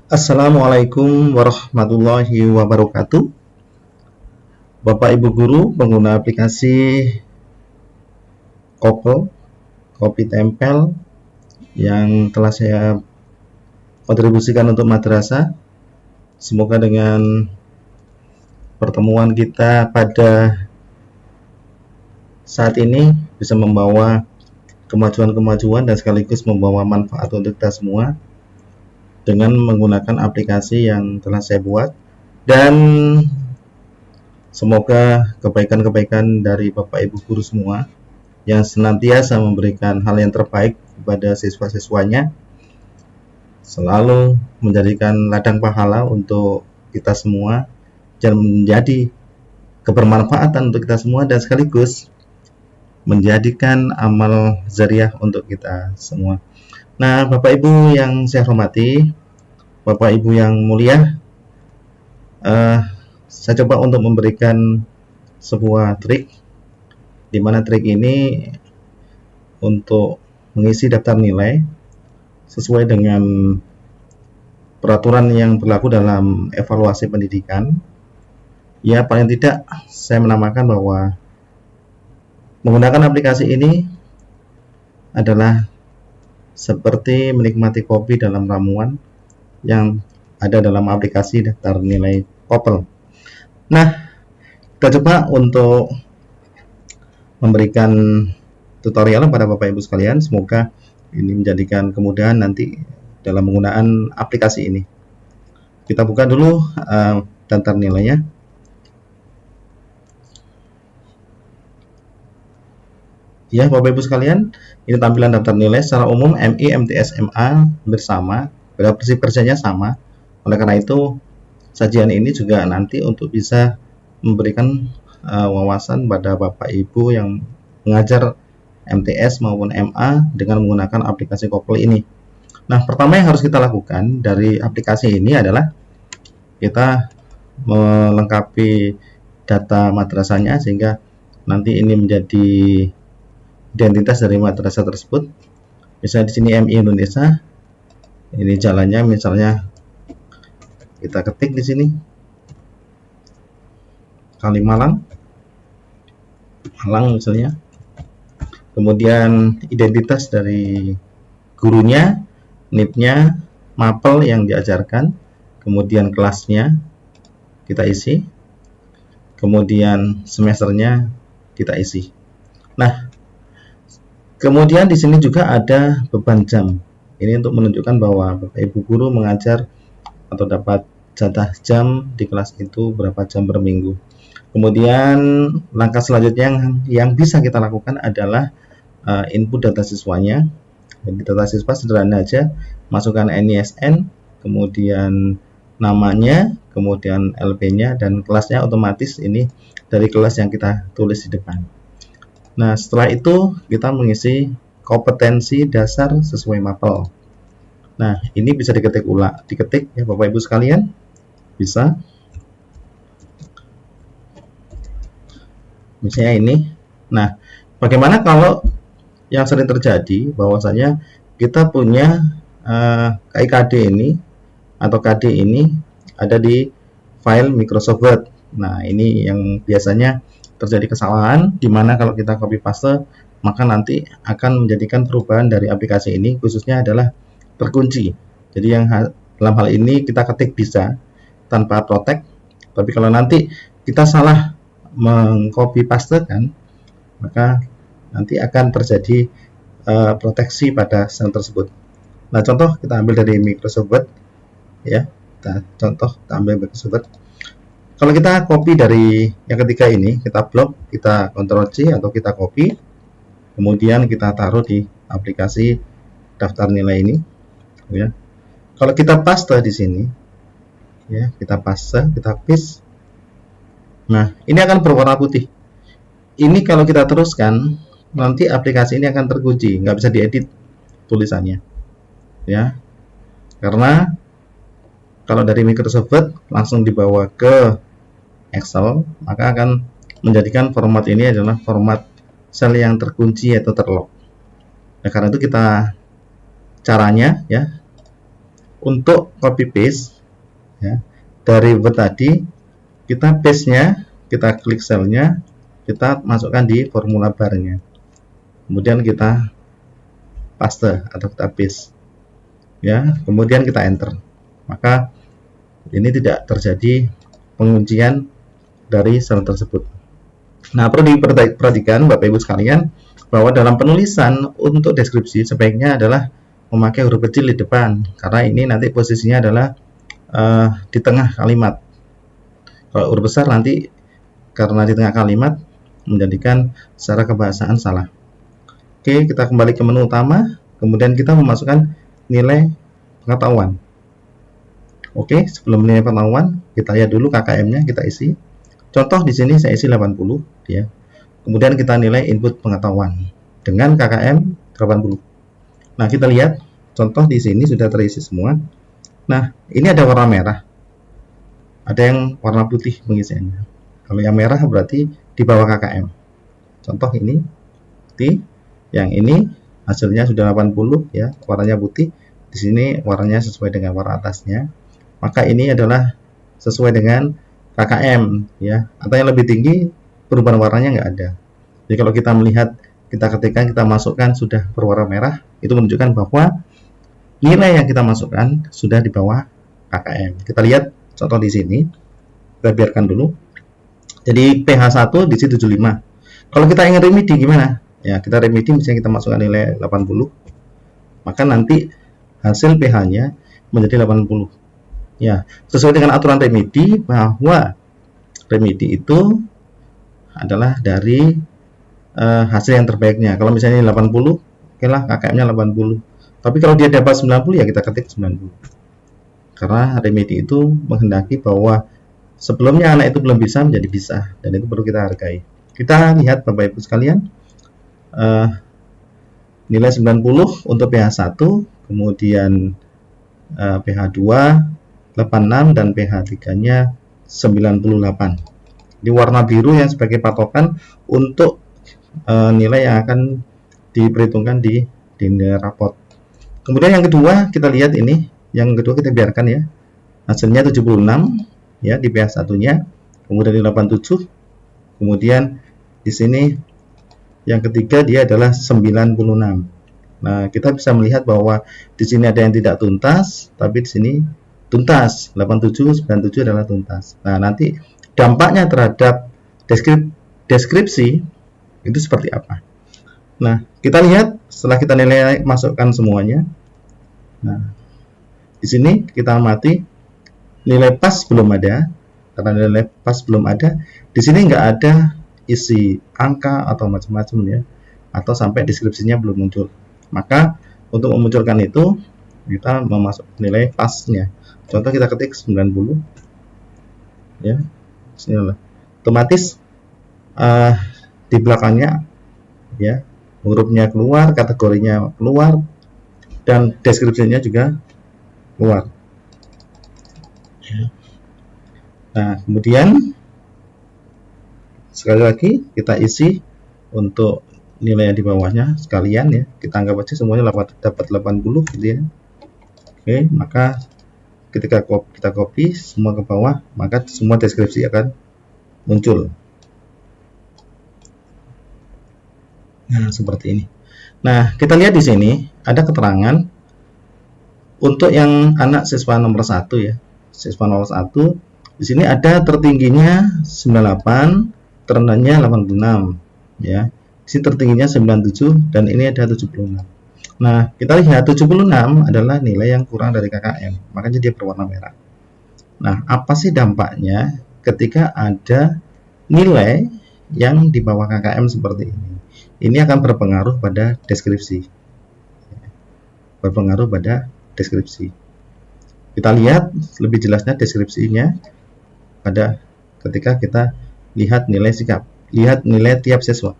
Assalamualaikum warahmatullahi wabarakatuh. Bapak Ibu guru pengguna aplikasi Kopel, Kopi Tempel yang telah saya kontribusikan untuk madrasah. Semoga dengan pertemuan kita pada saat ini bisa membawa kemajuan-kemajuan dan sekaligus membawa manfaat untuk kita semua dengan menggunakan aplikasi yang telah saya buat, dan semoga kebaikan-kebaikan dari Bapak Ibu guru semua yang senantiasa memberikan hal yang terbaik kepada siswa-siswanya selalu menjadikan ladang pahala untuk kita semua dan menjadi kebermanfaatan untuk kita semua, dan sekaligus menjadikan amal zariah untuk kita semua. Nah, Bapak Ibu yang saya hormati, Bapak Ibu yang mulia, saya coba untuk memberikan sebuah trik, di mana trik ini untuk mengisi daftar nilai sesuai dengan peraturan yang berlaku dalam evaluasi pendidikan. Ya, paling tidak saya menamakan bahwa menggunakan aplikasi ini adalah seperti menikmati kopi dalam ramuan yang ada dalam aplikasi daftar nilai Kopel. Nah, kita coba untuk memberikan tutorial pada Bapak Ibu sekalian. Semoga ini menjadikan kemudahan nanti dalam penggunaan aplikasi ini. Kita buka dulu daftar nilainya. Ya, Bapak Ibu sekalian, ini tampilan daftar nilai. Secara umum MI, MTS, MA bersama, prinsip kerjanya sama. Oleh karena itu, sajian ini juga nanti untuk bisa memberikan wawasan pada Bapak Ibu yang mengajar MTS maupun MA dengan menggunakan aplikasi Kopel ini. Nah, pertama yang harus kita lakukan dari aplikasi ini adalah kita melengkapi data madrasahnya, sehingga nanti ini menjadi identitas dari madrasah tersebut. Misalnya di sini MI Indonesia, ini jalannya misalnya kita ketik di sini Kalimalang, Malang misalnya. Kemudian identitas dari gurunya, NIP-nya, mapel yang diajarkan, kemudian kelasnya kita isi, kemudian semesternya kita isi. Nah, kemudian di sini juga ada beban jam. Ini untuk menunjukkan bahwa Bapak Ibu guru mengajar atau dapat jatah jam di kelas itu berapa jam per minggu. Kemudian langkah selanjutnya yang bisa kita lakukan adalah input data siswanya. Jadi data siswa sederhana aja, masukkan NISN, kemudian namanya, kemudian LP-nya, dan kelasnya otomatis ini dari kelas yang kita tulis di depan. Nah, setelah itu kita mengisi kompetensi dasar sesuai mapel. Nah, ini bisa diketik ya Bapak Ibu sekalian, bisa. Misalnya ini. Nah, bagaimana kalau yang sering terjadi bahwasanya kita punya KIKD ini atau KD ini ada di file Microsoft Word. Nah, ini yang biasanya terjadi kesalahan, di mana kalau kita copy paste maka nanti akan menjadikan perubahan dari aplikasi ini khususnya adalah terkunci. Jadi yang dalam hal ini kita ketik bisa tanpa protect, tapi kalau nanti kita salah mengcopy paste kan, maka nanti akan terjadi proteksi pada sel tersebut. Nah, contoh kita ambil dari Microsoft Word ya. Kita ambil Microsoft Word. Kalau kita copy dari yang ketiga ini, kita blok, kita Ctrl C atau kita copy, kemudian kita taruh di aplikasi daftar nilai ini ya. Kalau kita paste di sini ya, kita paste, kita paste. Nah, ini akan berwarna putih. Ini kalau kita teruskan, nanti aplikasi ini akan terkunci, nggak bisa diedit tulisannya ya, karena kalau dari Microsoft Word langsung dibawa ke Excel, maka akan menjadikan format ini adalah format sel yang terkunci atau terlock. Nah, karena itu kita caranya ya, untuk copy paste ya, dari Word tadi, kita paste-nya, kita klik selnya, kita masukkan di formula bar-nya, kemudian kita paste atau kita paste ya, kemudian kita enter, maka ini tidak terjadi penguncian dari sel tersebut. Nah, perlu diperhatikan Bapak Ibu sekalian bahwa dalam penulisan untuk deskripsi sebaiknya adalah memakai huruf kecil di depan, karena ini nanti posisinya adalah di tengah kalimat. Kalau huruf besar nanti karena di tengah kalimat menjadikan secara kebahasaan salah. Oke, kita kembali ke menu utama, kemudian kita memasukkan nilai pengetahuan. Oke, sebelum nilai pengetahuan, kita lihat dulu KKM-nya, kita isi. Contoh di sini saya isi 80 ya. Kemudian kita nilai input pengetahuan dengan KKM 80. Nah, kita lihat contoh di sini sudah terisi semua. Nah, ini ada warna merah. Ada yang warna putih pengisiannya. Kalau yang merah berarti di bawah KKM. Contoh ini putih, yang ini hasilnya sudah 80 ya, warnanya putih. Di sini warnanya sesuai dengan warna atasnya. Maka ini adalah sesuai dengan KKM ya, atau yang lebih tinggi perubahan warnanya nggak ada. Jadi kalau kita melihat, kita ketikkan, kita masukkan sudah berwarna merah, itu menunjukkan bahwa nilai yang kita masukkan sudah di bawah KKM. Kita lihat contoh di sini, kita biarkan dulu. Jadi pH 1 di sini 75. Kalau kita ingin remedi gimana? Ya, kita remedi misalnya kita masukkan nilai 80, maka nanti hasil pH-nya menjadi 80. Ya, sesuai dengan aturan remedi bahwa remedi itu adalah dari hasil yang terbaiknya. Kalau misalnya 80, oke lah KKM-nya 80. Tapi kalau dia dapat 90 ya kita ketik 90. Karena remedi itu menghendaki bahwa sebelumnya anak itu belum bisa menjadi bisa, dan itu perlu kita hargai. Kita lihat Bapak Ibu sekalian, nilai 90 untuk pH 1, kemudian pH 2 86 dan pH 3-nya 98. Di warna biru yang sebagai patokan untuk nilai yang akan diperhitungkan di nilai raport. Kemudian yang kedua kita lihat ini, yang kedua kita biarkan ya. Hasilnya 76 ya di pH 1-nya, kemudian di 87. Kemudian di sini yang ketiga dia adalah 96. Nah, kita bisa melihat bahwa di sini ada yang tidak tuntas, tapi di sini tuntas. 87, 97 adalah tuntas. Nah, nanti dampaknya terhadap deskripsi itu seperti apa. Nah, kita lihat setelah kita nilai masukkan semuanya. Nah, di sini kita amati nilai pas belum ada. Karena nilai pas belum ada, di sini nggak ada isi angka atau macam-macam ya, atau sampai deskripsinya belum muncul. Maka untuk memunculkan itu kita memasukkan nilai pasnya. Contoh kita ketik 90 ya, bismillah. Otomatis di belakangnya ya hurufnya keluar, kategorinya keluar, dan deskripsinya juga keluar ya. Nah, kemudian sekali lagi kita isi untuk nilai yang di bawahnya sekalian ya, kita anggap aja semuanya dapat 80 gitu ya. Oke, maka ketika kita copy semua ke bawah, maka semua deskripsi akan muncul. Nah, seperti ini. Nah, kita lihat di sini ada keterangan untuk yang anak siswa nomor 1 ya. Siswa nomor 1 di sini ada tertingginya 98, terendahnya 86 ya. Di sini tertingginya 97 dan ini ada 76. Nah, kita lihat 76 adalah nilai yang kurang dari KKM, makanya dia berwarna merah. Nah, apa sih dampaknya ketika ada nilai yang di bawah KKM seperti ini? Ini akan berpengaruh pada deskripsi. Berpengaruh pada deskripsi. Kita lihat lebih jelasnya deskripsinya pada ketika kita lihat nilai sikap, lihat nilai tiap siswa.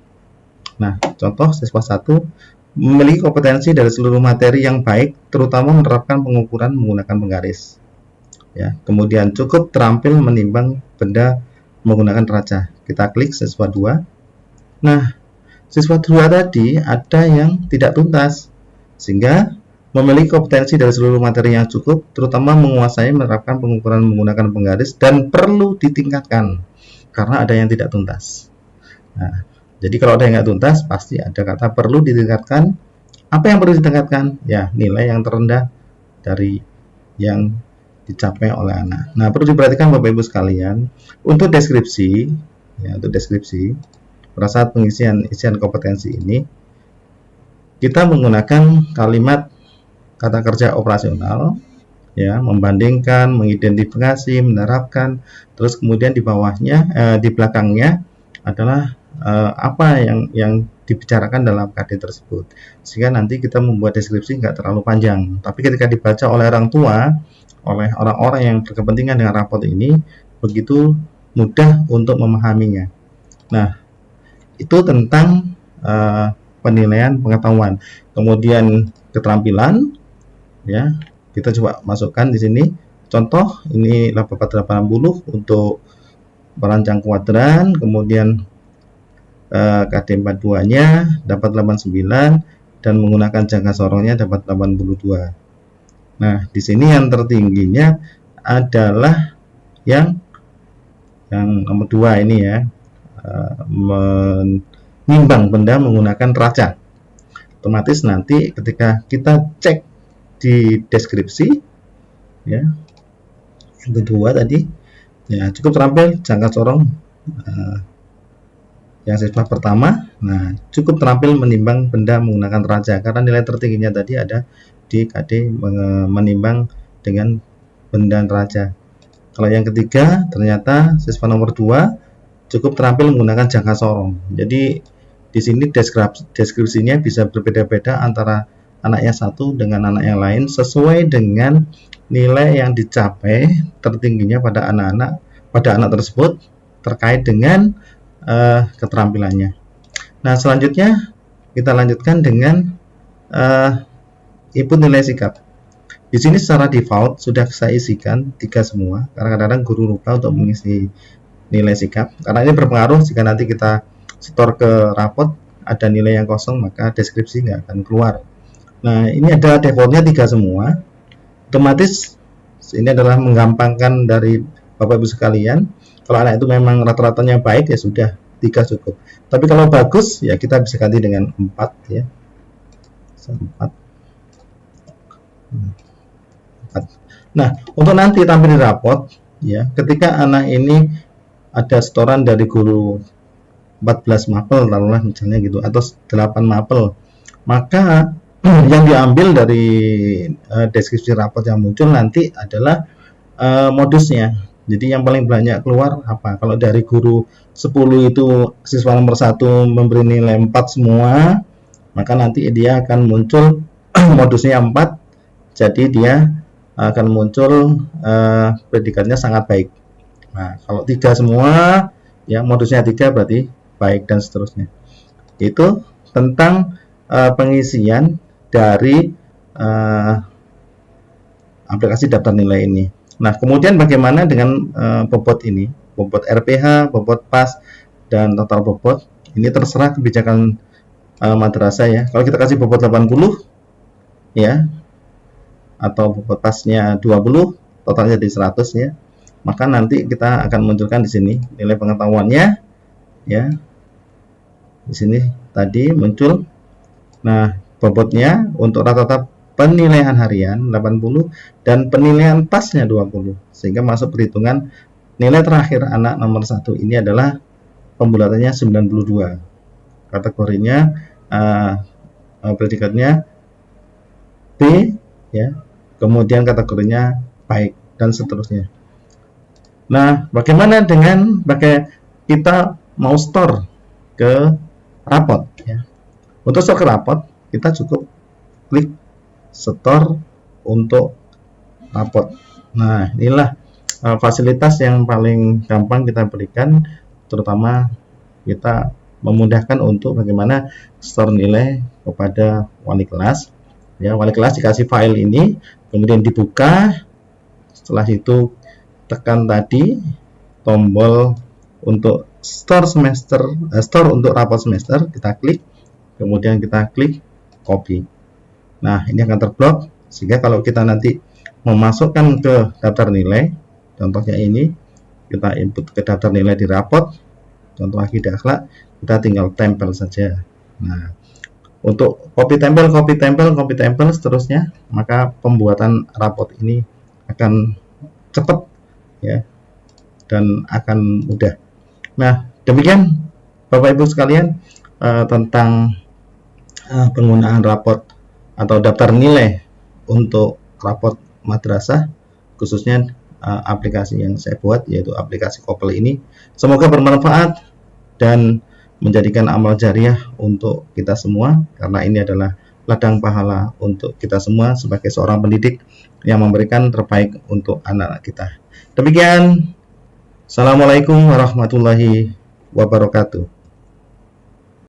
Nah, contoh siswa 1 memiliki kompetensi dari seluruh materi yang baik, terutama menerapkan pengukuran menggunakan penggaris. Ya, kemudian cukup terampil menimbang benda menggunakan raca. Kita klik siswa 2. Nah, siswa 2 tadi ada yang tidak tuntas, sehingga memiliki kompetensi dari seluruh materi yang cukup, terutama menguasai menerapkan pengukuran menggunakan penggaris, dan perlu ditingkatkan karena ada yang tidak tuntas. Nah, jadi kalau ada yang nggak tuntas, pasti ada kata perlu ditingkatkan. Apa yang perlu ditingkatkan? Ya, nilai yang terendah dari yang dicapai oleh anak. Nah, perlu diperhatikan Bapak Ibu sekalian, untuk deskripsi, pada saat isian kompetensi ini, kita menggunakan kalimat kata kerja operasional, ya, membandingkan, mengidentifikasi, menerapkan, terus kemudian di bawahnya, di belakangnya adalah apa yang dibicarakan dalam KD tersebut, sehingga nanti kita membuat deskripsi nggak terlalu panjang, tapi ketika dibaca oleh orang tua, oleh orang-orang yang berkepentingan dengan raport ini, begitu mudah untuk memahaminya. Nah, itu tentang penilaian pengetahuan. Kemudian keterampilan, ya, kita coba masukkan di sini contoh. Ini 480 untuk perancang kuadran, kemudian KD 42 nya dapat 89 dan menggunakan jangka sorongnya dapat 82. Nah, di sini yang tertingginya adalah yang nomor 2 ini, ya, menimbang benda menggunakan raca. Otomatis nanti ketika kita cek di deskripsi, ya, yang kedua tadi, ya, cukup terampil jangka sorong yang siswa pertama. Nah, cukup terampil menimbang benda menggunakan raja, karena nilai tertingginya tadi ada di KD menimbang dengan benda raja. Kalau yang ketiga, ternyata siswa nomor 2 cukup terampil menggunakan jangka sorong. Jadi di sini deskripsinya bisa berbeda-beda antara anak yang satu dengan anak yang lain sesuai dengan nilai yang dicapai tertingginya pada anak tersebut terkait dengan keterampilannya. Nah, selanjutnya kita lanjutkan dengan input nilai sikap. Di sini secara default sudah saya isikan 3 semua, karena kadang-kadang guru lupa untuk mengisi nilai sikap. Karena ini berpengaruh jika nanti kita setor ke rapot ada nilai yang kosong, maka deskripsi nggak akan keluar. Nah, ini ada defaultnya 3 semua. Otomatis ini adalah menggampangkan dari Bapak Ibu sekalian. Kalau anak itu memang rata-ratanya baik, ya sudah 3 cukup. Tapi kalau bagus, ya kita bisa ganti dengan 4, ya. 4. Nah, untuk nanti tampil di rapot, ya, ketika anak ini ada setoran dari guru 14 mapel, taruhlah misalnya gitu, atau 8 mapel, maka yang diambil dari deskripsi rapot yang muncul nanti adalah modusnya. Jadi yang paling banyak keluar apa? Kalau dari guru 10 itu siswa nomor 1 memberi nilai 4 semua, maka nanti dia akan muncul modusnya 4, jadi dia akan muncul predikatnya sangat baik. Nah, kalau 3 semua, ya, modusnya 3 berarti baik, dan seterusnya. Itu tentang pengisian dari aplikasi daftar nilai ini. Nah, kemudian bagaimana dengan bobot ini? Bobot RPH, bobot PAS, dan total bobot. Ini terserah kebijakan madrasah, ya. Kalau kita kasih bobot 80, ya, atau bobot PAS-nya 20, totalnya jadi 100, ya. Maka nanti kita akan munculkan di sini nilai pengetahuannya, ya. Di sini tadi muncul. Nah, bobotnya untuk rata-rata penilaian harian 80 dan penilaian PAS-nya 20, sehingga masuk perhitungan nilai terakhir anak nomor 1 ini adalah pembulatannya 92. Kategorinya predikatnya B, ya. Kemudian kategorinya baik, dan seterusnya. Nah, bagaimana dengan kita mau store ke rapot, ya. Untuk store ke rapot, kita cukup klik store untuk rapot. Nah, inilah fasilitas yang paling gampang kita berikan, terutama kita memudahkan untuk bagaimana store nilai kepada wali kelas. Ya, wali kelas dikasih file ini, kemudian dibuka. Setelah itu tekan tadi tombol untuk store untuk rapot semester, kita klik, kemudian kita klik copy. Nah, ini akan terblok sehingga kalau kita nanti memasukkan ke daftar nilai, contohnya ini kita input ke daftar nilai di rapot, contoh akidah akhlak, kita tinggal tempel saja. Nah, untuk copy tempel seterusnya, maka pembuatan rapot ini akan cepat ya dan akan mudah. Nah, demikian Bapak Ibu sekalian tentang penggunaan rapot atau daftar nilai untuk rapot madrasah, khususnya aplikasi yang saya buat yaitu aplikasi Kopel ini. Semoga bermanfaat dan menjadikan amal jariah untuk kita semua, karena ini adalah ladang pahala untuk kita semua sebagai seorang pendidik yang memberikan terbaik untuk anak-anak kita. Demikian, Assalamualaikum warahmatullahi wabarakatuh.